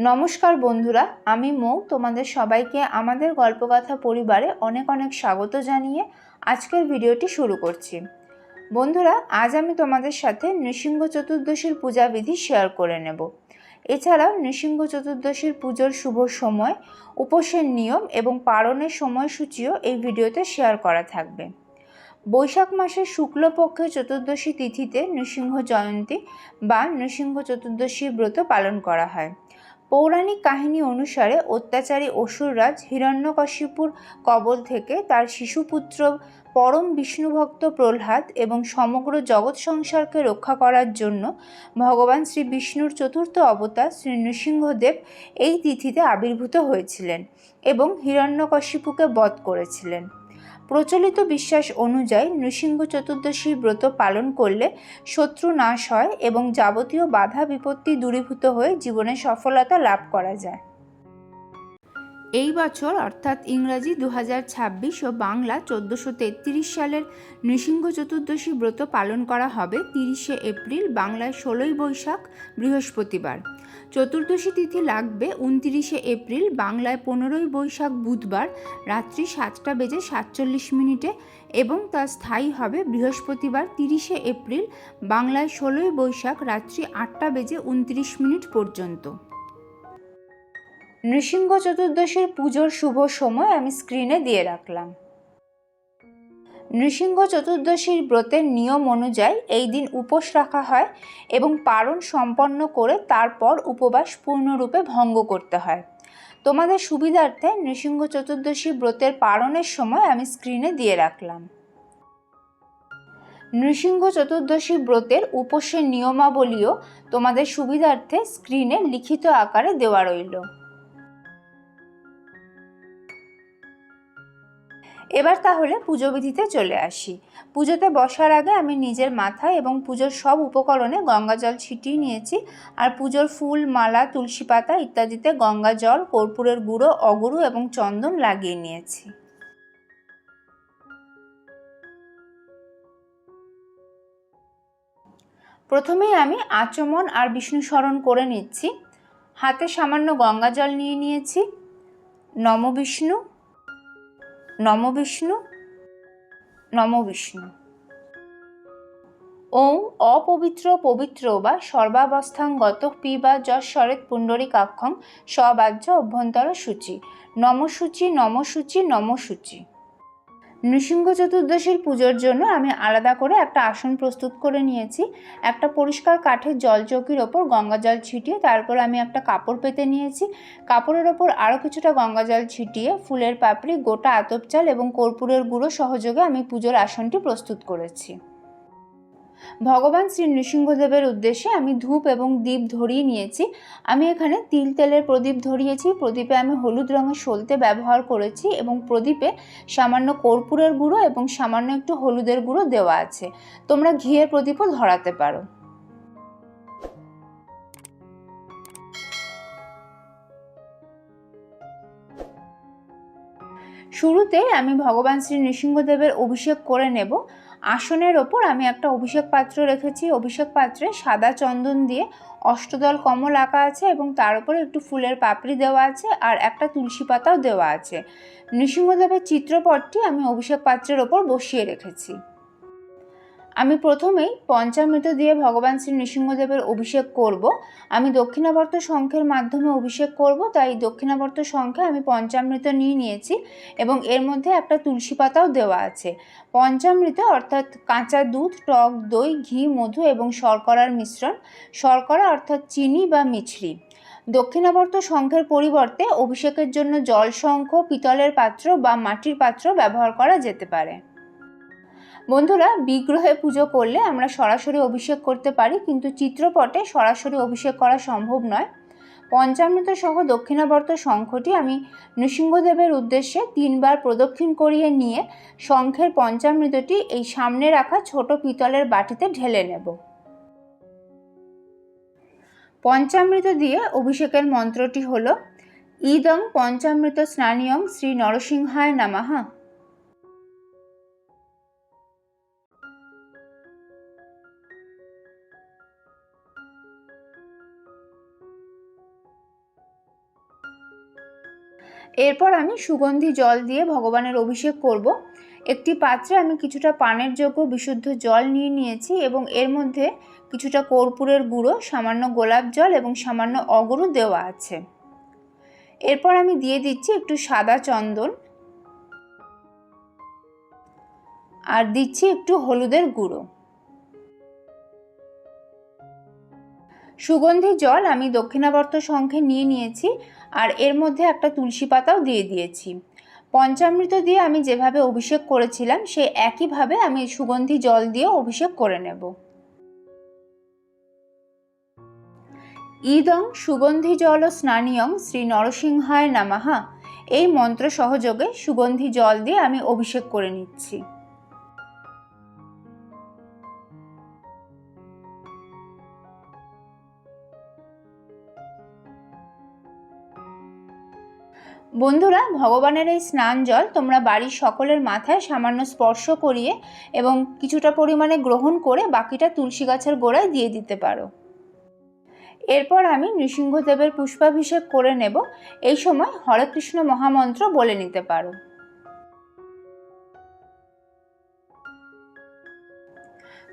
নমস্কার বন্ধুরা, আমি মৌ। তোমাদের সবাইকে আমাদের গল্পকথা পরিবারে অনেক অনেক স্বাগত জানিয়ে আজকের ভিডিওটি শুরু করছি। বন্ধুরা, আজ আমি তোমাদের সাথে নৃসিংহ চতুর্দশীর পূজাবিধি শেয়ার করে নেব। এছাড়াও নৃসিংহ চতুর্দশীর পুজোর শুভ সময়, উপোসের নিয়ম এবং পালনের সময়সূচিও এই ভিডিওতে শেয়ার করা থাকবে। বৈশাখ মাসের শুক্লপক্ষে চতুর্দশী তিথিতে নৃসিংহ জয়ন্তী বা নৃসিংহ চতুর্দশী ব্রত পালন করা হয়। পৌরাণিক কাহিনী অনুসারে অত্যাচারী অসুররাজ হিরণ্যকশিপুর কবল থেকে তার শিশুপুত্র পরম বিষ্ণুভক্ত প্রহ্লাদ এবং সমগ্র জগৎ সংসারকে রক্ষা করার জন্য ভগবান শ্রী বিষ্ণুর চতুর্থ অবতার শ্রী নৃসিংহদেব এই তিথিতে আবির্ভূত হয়েছিলেন এবং হিরণ্যকশিপুকে বধ করেছিলেন। প্রচলিত বিশ্বাস অনুযায়ী নৃসিংহ চতুর্দশী ব্রত পালন করলে শত্রু নাশ হয় এবং যাবতীয় বাধা বিপত্তি দূরীভূত হয়ে জীবনে সফলতা লাভ করা যায়। এই বছর অর্থাৎ ইংরাজি 2026 ও বাংলা 1433 সালের নৃসিংহ চতুর্দশী ব্রত পালন করা হবে 30শে এপ্রিল, বাংলায় 16ই বৈশাখ বৃহস্পতিবার। চতুর্দশী তিথি লাগবে 29শে এপ্রিল, বাংলায় 15ই বৈশাখ বুধবার রাত্রি 7:47 এবং তা স্থায়ী হবে বৃহস্পতিবার 30শে এপ্রিল, বাংলায় 16ই বৈশাখ রাত্রি 8:29 পর্যন্ত। নৃসিংহ চতুর্দশীর পুজোর শুভ সময় আমি স্ক্রিনে দিয়ে রাখলাম। নৃসিংহ চতুর্দশীর ব্রতের নিয়ম অনুযায়ী এই দিন উপোস রাখা হয় এবং পালন সম্পন্ন করে তারপর উপবাস পূর্ণরূপে ভঙ্গ করতে হয়। তোমাদের সুবিধার্থে নৃসিংহ চতুর্দশী ব্রতের পালনের সময় আমি স্ক্রিনে দিয়ে রাখলাম। নৃসিংহ চতুর্দশী ব্রতের উপোসের নিয়মাবলীও তোমাদের সুবিধার্থে স্ক্রিনে লিখিত আকারে দেওয়া রইল। এবার তাহলে পুজোবিধিতে চলে আসি। পুজোতে বসার আগে আমি নিজের মাথায় এবং পুজোর সব উপকরণে গঙ্গা জল ছিটিয়ে নিয়েছি। আর পুজোর ফুল, মালা, তুলসী পাতা ইত্যাদিতে গঙ্গা জল, কর্পূরের গুঁড়ো, অগুরু এবং চন্দন লাগিয়ে নিয়েছি। প্রথমেই আমি আচমন আর বিষ্ণু স্মরণ করে নিচ্ছি। হাতে সামান্য গঙ্গা জল নিয়ে নিয়েছি। নম বিষ্ণু, নম বিষ্ণু, নম বিষ্ণু। ওং অপবিত্র পবিত্র বা সর্বাবস্থাঙ্গত পিবা যশ্বরেত পুণ্ডরীকাক্ষং সবাহ্য অভ্যন্তর সূচি, নমসূচি, নমসূচি, নমসূচি। নৃসিংহ চতুর্দশীর পুজোর জন্য আমি আলাদা করে একটা আসন প্রস্তুত করে নিয়েছি। একটা পরিষ্কার কাঠের জলচৌকির ওপর গঙ্গা জল ছিটিয়ে তারপর আমি একটা কাপড় পেতে নিয়েছি। কাপড়ের ওপর আরও কিছুটা গঙ্গা জল ছিটিয়ে ফুলের পাপড়ি, গোটা আতপ চাল এবং কর্পূরের গুঁড়ো সহযোগে আমি পুজোর আসনটি প্রস্তুত করেছি। ভগবান শ্রী নৃসিংহদেবের উদ্দেশ্যে আমি ধূপ এবং দীপ ধরিয়ে নিয়েছি। আমি এখানে তিল তেলের প্রদীপ ধরিয়েছি। প্রদীপে আমি হলুদ রঙের সলতে ব্যবহার করেছি এবং প্রদীপে সামান্য কর্পূরের গুঁড়ো এবং সামান্য একটু হলুদের গুঁড়ো দেওয়া আছে। তোমরা ঘিয়ের প্রদীপও ধরাতে পারো। শুরুতে আমি ভগবান শ্রী নৃসিংহদেবের অভিষেক করে নেব। আসনের ওপর আমি একটা অভিষেক পাত্র রেখেছি। অভিষেক পাত্রে সাদা চন্দন দিয়ে অষ্টদল কমল আঁকা আছে এবং তার উপরে একটু ফুলের পাপড়ি দেওয়া আছে আর একটা তুলসী পাতাও দেওয়া আছে। নৃসিংহদেবের চিত্রপটটি আমি অভিষেক পাত্রের ওপর বসিয়ে রেখেছি। আমি প্রথমেই পঞ্চামৃত দিয়ে ভগবান শ্রী নৃসিংহদেবের অভিষেক করব। আমি দক্ষিণাবর্ত শঙ্খের মাধ্যমে অভিষেক করব, তাই দক্ষিণাবর্ত শঙ্খে আমি পঞ্চামৃত নিয়ে নিয়েছি এবং এর মধ্যে একটা তুলসী পাতাও দেওয়া আছে। পঞ্চামৃত অর্থাৎ কাঁচা দুধ, টক দই, ঘি, মধু এবং শর্করার মিশ্রণ। শর্করা অর্থাৎ চিনি বা মিছরি। দক্ষিণাবর্ত শঙ্খের পরিবর্তে অভিষেকের জন্য জল শঙ্খ, পিতলের পাত্র বা মাটির পাত্র ব্যবহার করা যেতে পারে। বন্ধুরা, বিগ্রহে পুজো করলে আমরা সরাসরি অভিষেক করতে পারি, কিন্তু চিত্রপটে সরাসরি অভিষেক করা সম্ভব নয়। পঞ্চামৃত সহ দক্ষিণাবর্ত শঙ্খটি আমি নৃসিংহদেবের উদ্দেশ্যে 3 বার প্রদক্ষিণ করিয়ে নিয়ে শঙ্খের পঞ্চামৃতটি এই সামনে রাখা ছোট পিতলের বাটিতে ঢেলে নেব। পঞ্চামৃত দিয়ে অভিষেকের মন্ত্রটি হল ইদং পঞ্চামৃত স্নানিয়ং শ্রী নরসিংহায় নমঃ। এরপর আমি সুগন্ধি জল দিয়ে ভগবানের অভিষেক করব। একটি পাত্রে আমি কিছুটা পানের যোগ্য বিশুদ্ধ জল নিয়ে নিয়েছি এবং এর মধ্যে কিছুটা কর্পূরের গুঁড়ো, সামান্য গোলাপ জল এবং সামান্য অগরু দেওয়া আছে। এরপর আমি দিয়ে দিচ্ছি একটু সাদা চন্দন আর দিচ্ছি একটু হলুদের গুঁড়ো। সুগন্ধি জল আমি দক্ষিণাবর্ত শঙ্খে নিয়ে নিয়েছি আর এর মধ্যে একটা তুলসী পাতাও দিয়ে দিয়েছি। পঞ্চামৃত দিয়ে আমি যেভাবে অভিষেক করেছিলাম সেই একইভাবে আমি সুগন্ধি জল দিয়ে অভিষেক করে নেব। ইদং সুগন্ধি জল স্নানিয়ং শ্রী নরসিংহায় নমঃ, এই মন্ত্র সহযোগে সুগন্ধি জল দিয়ে আমি অভিষেক করে নিচ্ছি। বন্ধুরা, ভগবানের এই স্নান জল তোমরা বাড়ির সকলের মাথায় সামান্য স্পর্শ করিয়ে এবং কিছুটা পরিমাণে গ্রহণ করে বাকিটা তুলসী গাছের গোড়ায় দিয়ে দিতে পারো। এরপর আমি নৃসিংহদেবের পুষ্পাভিষেক করে নেব। এই সময় হরে কৃষ্ণ মহামন্ত্র বলে নিতে পারো।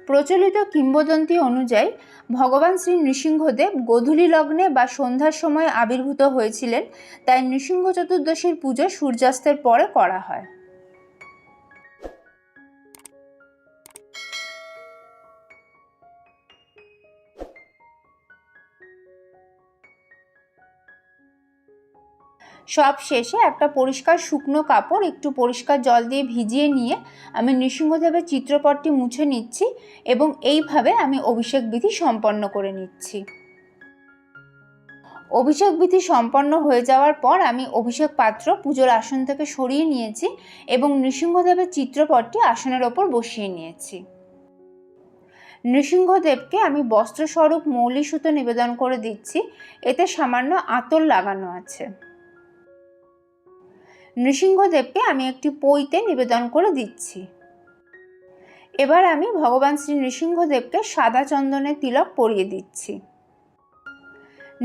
প্রচলিত কিংবদন্তি অনুযায়ী ভগবান শ্রী নৃসিংহদেব গোধূলি লগ্নে বা সন্ধ্যার সময় আবির্ভূত হয়েছিলেন, তাই নৃসিংহ চতুর্দশীর পুজো সূর্যাস্তের পরে করা হয়। সব শেষে একটা পরিষ্কার শুকনো কাপড় একটু পরিষ্কার জল দিয়ে ভিজিয়ে নিয়ে আমি নৃসিংহদেবের চিত্রপটটি মুছে নিচ্ছি এবং এইভাবে আমি অভিষেক বিধি সম্পন্ন করে নিচ্ছি। অভিষেক বিধি সম্পন্ন হয়ে যাওয়ার পর আমি অভিষেক পাত্র পুজোর আসন থেকে সরিয়ে নিয়েছি এবং নৃসিংহদেবের চিত্রপটটি আসনের ওপর বসিয়ে নিয়েছি। নৃসিংহদেবকে আমি বস্ত্রস্বরূপ মৌলি সুতো নিবেদন করে দিচ্ছি, এতে সামান্য আতর লাগানো আছে। নৃসিংহদেবকে আমি একটি পৈতে নিবেদন করে দিচ্ছি। এবার আমি ভগবান শ্রী নৃসিংহদেবকে সাদা চন্দনের তিলক পরিয়ে দিচ্ছি।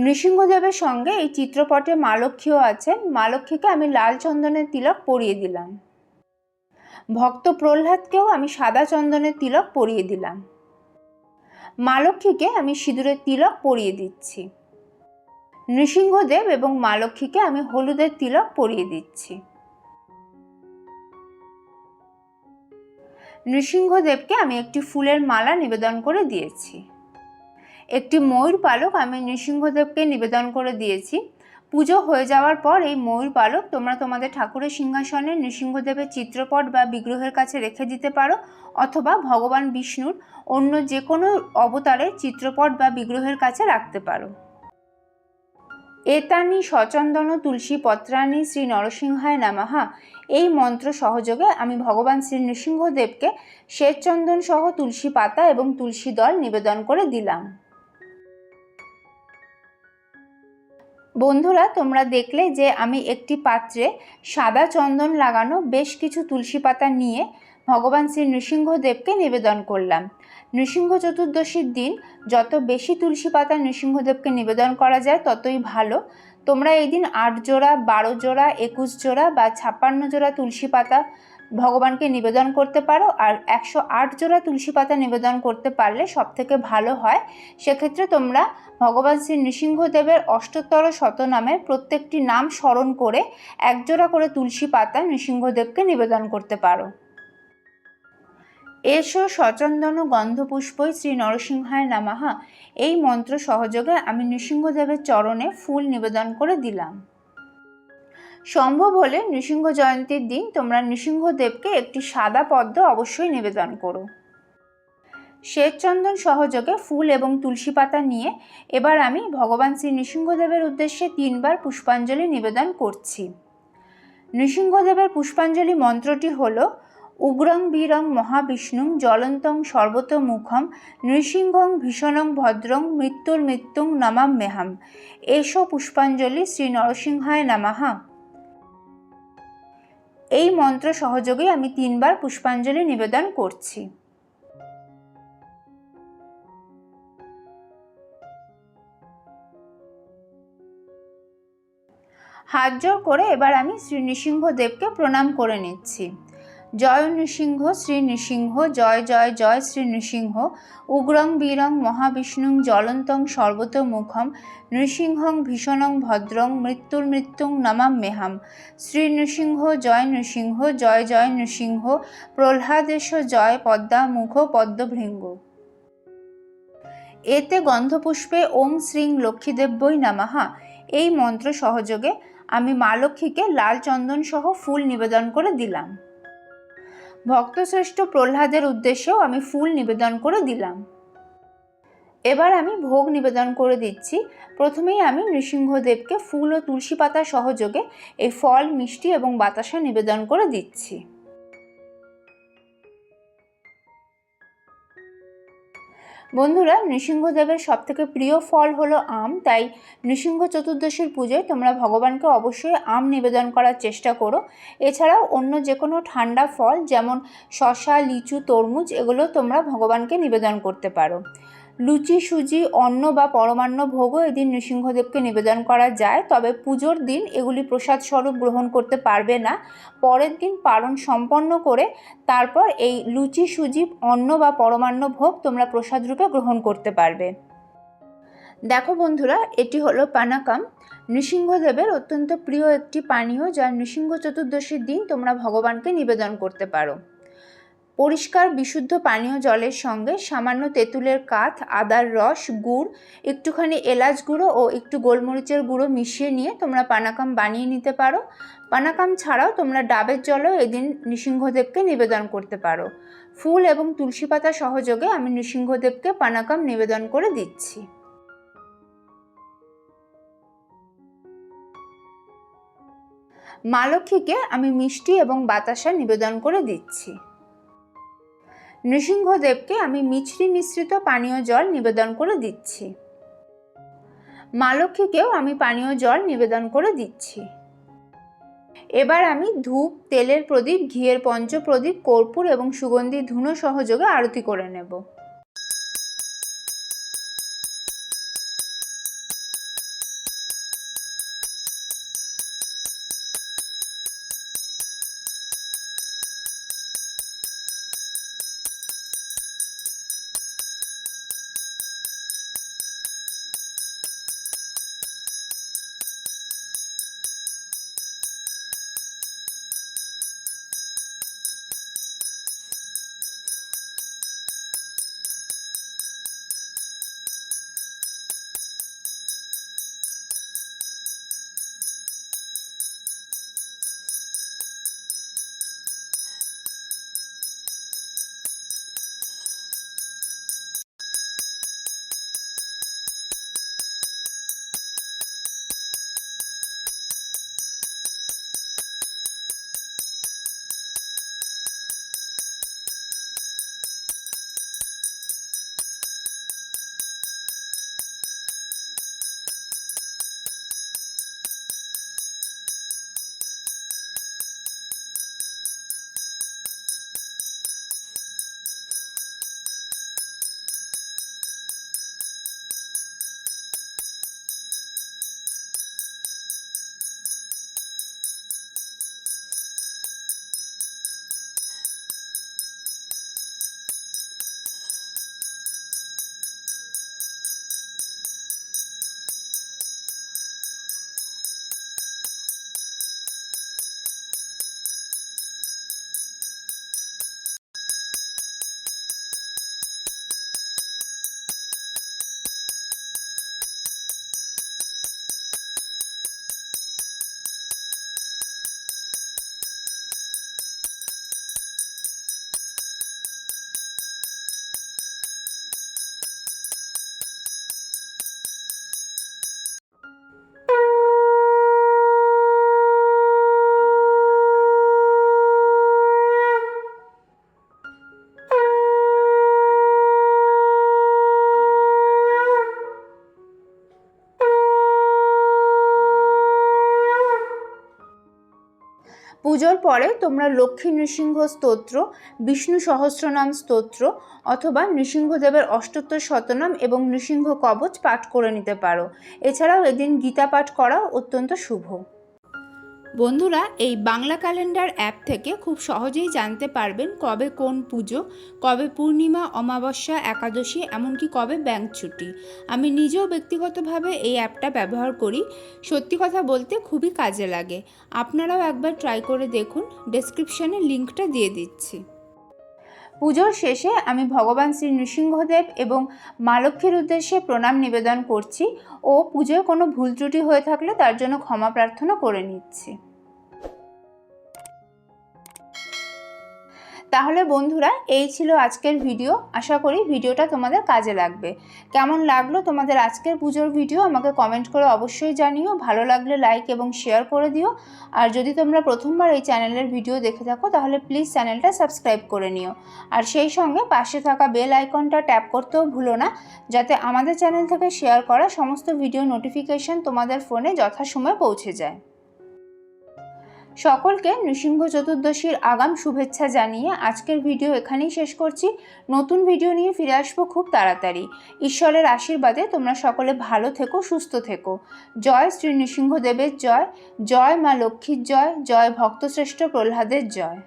নৃসিংহদেবের সঙ্গে এই চিত্রপটে মা লক্ষ্মীও আছেন, মা লক্ষ্মীকে আমি লাল চন্দনের তিলক পরিয়ে দিলাম। ভক্ত প্রহ্লাদকেও আমি সাদা চন্দনের তিলক পরিয়ে দিলাম। মা লক্ষ্মীকে আমি সিঁদুরের তিলক পরিয়ে দিচ্ছি। নৃসিংহদেব এবং মা লক্ষ্মীকে আমি হলুদের তিলক পরিয়ে দিচ্ছি। নৃসিংহদেবকে আমি একটি ফুলের মালা নিবেদন করে দিয়েছি। একটি ময়ূর পালক আমি নৃসিংহদেবকে নিবেদন করে দিয়েছি। পুজো হয়ে যাওয়ার পর এই ময়ূর পালক তোমরা তোমাদের ঠাকুরের সিংহাসনে নৃসিংহদেবের চিত্রপট বা বিগ্রহের কাছে রেখে দিতে পারো, অথবা ভগবান বিষ্ণুর অন্য যে কোনো অবতারের চিত্রপট বা বিগ্রহের কাছে রাখতে পারো। এতানি সচন্দন তুলসী পত্রানি শ্রী নরসিংহায় নমঃ, এই মন্ত্র সহযোগে আমি ভগবান শ্রী নৃসিংহদেবকে শ্বেতচন্দন সহ তুলসী পাতা এবং তুলসী দল নিবেদন করে দিলাম। বন্ধুরা, তোমরা দেখলে যে আমি একটি পাত্রে সাদা চন্দন লাগানো বেশ কিছু তুলসী পাতা নিয়ে ভগবান শ্রী নৃসিংহদেবকে নিবেদন করলাম। নৃসিংহ চতুর্দশীর দিন যত বেশি তুলসী পাতা নৃসিংহদেবকে নিবেদন করা যায় ততই ভালো। তোমরা এই দিন 8 জোড়া, 12 জোড়া, 21 জোড়া বা 56 জোড়া তুলসী পাতা ভগবানকে নিবেদন করতে পারো, আর 108 জোড়া তুলসী পাতা নিবেদন করতে পারলে সবথেকে ভালো হয়। সেক্ষেত্রে তোমরা ভগবান শ্রী নৃসিংহদেবের অষ্টোত্তর শতনামের প্রত্যেকটি নাম স্মরণ করে 1 জোড়া করে তুলসী পাতা নৃসিংহদেবকে নিবেদন করতে পারো। এসো সচন্দন গন্ধপুষ্পই শ্রী নরসিংহায় নমঃ, এই মন্ত্র সহযোগে আমি নৃসিংহদেবের চরণে ফুল নিবেদন করে দিলাম। সম্ভব হলে নৃসিংহ জয়ন্তীর দিন তোমরা নৃসিংহদেবকে একটি সাদা পদ্ম অবশ্যই নিবেদন করো। শ্বেতচন্দন সহযোগে ফুল এবং তুলসী পাতা নিয়ে এবার আমি ভগবান শ্রী নৃসিংহদেবের উদ্দেশ্যে 3 বার পুষ্পাঞ্জলি নিবেদন করছি। নৃসিংহদেবের পুষ্পাঞ্জলি মন্ত্রটি হল উগ্রং বীরং মহাবিষ্ণুং জ্বলন্তং সর্বতোমুখম নৃসিংহং ভীষণং ভদ্রং মৃত্যুর মৃত্যুং নমাম্যহম। এসো পুষ্পাঞ্জলি শ্রী নরসিংহায় নমঃ, এই মন্ত্র সহযোগে আমি 3 বার পুষ্পাঞ্জলি নিবেদন করছি। হাত জোড় করে এবার আমি শ্রী নৃসিংহদেবকে প্রণাম করে নিচ্ছি। জয় নৃসিংহ শ্রী নৃসিংহ, জয় জয় জয় শ্রী নৃসিংহ। উগ্রং বীরং মহাবিষ্ণুং জ্বলন্তং সর্বতোমুখম নৃসিংহং ভীষণং ভদ্রং মৃত্যুং নমাম্যেহাম। শ্রী নৃসিংহ জয় নৃসিংহ, জয় জয় নৃসিংহ। প্রহ্লাদেশ জয় পদ্মামুখ পদ্মভৃঙ্গ। এতে গন্ধপুষ্পে ওং শ্রীং লক্ষ্মীদেব্যই নমঃ এই মন্ত্র সহযোগে আমি মা লক্ষ্মীকে লাল চন্দন সহ ফুল নিবেদন করে দিলাম। ভক্তশ্রেষ্ঠ প্রহ্লাদের উদ্দেশ্যেও আমি ফুল নিবেদন করে দিলাম। এবার আমি ভোগ নিবেদন করে দিচ্ছি। প্রথমেই আমি নৃসিংহদেবকে ফুল ও তুলসী পাতা সহযোগে এই ফল, মিষ্টি এবং বাতাসা নিবেদন করে দিচ্ছি। বন্ধুরা, নৃসিংহদেবের সবথেকে প্রিয় ফল হলো আম, তাই নৃসিংহ চতুর্দশীর পুজোয় তোমরা ভগবানকে অবশ্যই আম নিবেদন করার চেষ্টা করো। এছাড়াও অন্য যে কোনো ঠান্ডা ফল যেমন শসা, লিচু, তরমুজ এগুলো তোমরা ভগবানকে নিবেদন করতে পারো। লুচি, সুজি, অন্ন বা পরমান্ন ভোগও এদিন নৃসিংহদেবকে নিবেদন করা যায়, তবে পুজোর দিন এগুলি প্রসাদ স্বরূপ গ্রহণ করতে পারবে না। পরের দিন পারণ সম্পন্ন করে তারপর এই লুচি, সুজি, অন্ন বা পরমান্ন ভোগ তোমরা প্রসাদ রূপে গ্রহণ করতে পারবে। দেখো বন্ধুরা, এটি হলো পানাকাম, নৃসিংহদেবের অত্যন্ত প্রিয় একটি পানীয়, যা নৃসিংহ চতুর্দশীর দিন তোমরা ভগবানকে নিবেদন করতে পারো। পরিষ্কার বিশুদ্ধ পানীয় জলের সঙ্গে সামান্য তেঁতুলের কাঠ, আদার রস, গুড়, একটুখানি এলাচ গুঁড়ো ও একটু গোলমরিচের গুঁড়ো মিশিয়ে নিয়ে তোমরা পানাকাম বানিয়ে নিতে পারো। পানাকাম ছাড়াও তোমরা ডাবের জলও এদিন নৃসিংহদেবকে নিবেদন করতে পারো। ফুল এবং তুলসী পাতা সহযোগে আমি নৃসিংহদেবকে পানাকাম নিবেদন করে দিচ্ছি। মা লক্ষ্মীকে আমি মিষ্টি এবং বাতাসা নিবেদন করে দিচ্ছি। নৃসিংহদেবকে আমি মিছরি মিশ্রিত পানীয় জল নিবেদন করে দিচ্ছি। মা লক্ষ্মীকেও আমি পানীয় জল নিবেদন করে দিচ্ছি। এবার আমি ধূপ, তেলের প্রদীপ, ঘিয়ের পঞ্চপ্রদীপ, কর্পূর এবং সুগন্ধি ধুনো সহযোগে আরতি করে নেব। পুজোর পরে তোমরা লক্ষ্মী নৃসিংহ স্তোত্র, বিষ্ণু সহস্রনাম স্তোত্র অথবা নৃসিংহদেবের অষ্টোত্তর শতনাম এবং নৃসিংহ কবচ পাঠ করে নিতে পারো। এছাড়াও এদিন গীতা পাঠ করা অত্যন্ত শুভ। বন্ধুরা, এই বাংলা ক্যালেন্ডার অ্যাপ থেকে খুব সহজেই জানতে পারবেন কবে কোন পুজো, কবে পূর্ণিমা, অমাবস্যা, একাদশী, এমনকি কবে ব্যাংক ছুটি। আমি নিজেও ব্যক্তিগতভাবে এই অ্যাপটা ব্যবহার করি। সত্যি কথা বলতে খুবই কাজে লাগে। আপনারাও একবার ট্রাই করে দেখুন, ডেসক্রিপশানে লিঙ্কটা দিয়ে দিচ্ছি। পুজোর শেষে আমি ভগবান শ্রী নৃসিংহদেব এবং মা লক্ষ্মীর উদ্দেশ্যে প্রণাম নিবেদন করছি ও পুজোয় কোনো ভুল ত্রুটি হয়ে থাকলে তার জন্য ক্ষমা প্রার্থনা করে নিচ্ছি। তাহলে বন্ধুরা, এই ছিল আজকের ভিডিও। আশা করি ভিডিওটা তোমাদের কাজে লাগবে। কেমন লাগলো তোমাদের আজকের পুজোর ভিডিও আমাকে কমেন্ট করে অবশ্যই জানিও। ভালো লাগলে লাইক এবং শেয়ার করে দিও। আর যদি তোমরা প্রথমবার এই চ্যানেলের ভিডিও দেখে থাকো তাহলে প্লিজ চ্যানেলটা সাবস্ক্রাইব করে নিও। আর সেই সঙ্গে পাশে থাকা বেল আইকনটা ট্যাপ করতেও ভুলো না, যাতে আমাদের চ্যানেল থেকে শেয়ার করা সমস্ত ভিডিও নোটিফিকেশন তোমাদের ফোনে যথাসময়ে পৌঁছে যায়। সকলকে নৃসিংহ চতুর্দশীর আগাম শুভেচ্ছা জানিয়ে আজকের ভিডিও এখানেই শেষ করছি। নতুন ভিডিও নিয়ে ফিরে আসবো খুব তাড়াতাড়ি। ঈশ্বরের আশীর্বাদে তোমরা সকলে ভালো থেকো, সুস্থ থেকো। জয় শ্রী নৃসিংহদেবের জয়, জয় মা লক্ষ্মীর জয়, জয় ভক্তশ্রেষ্ঠ প্রহ্লাদের জয়।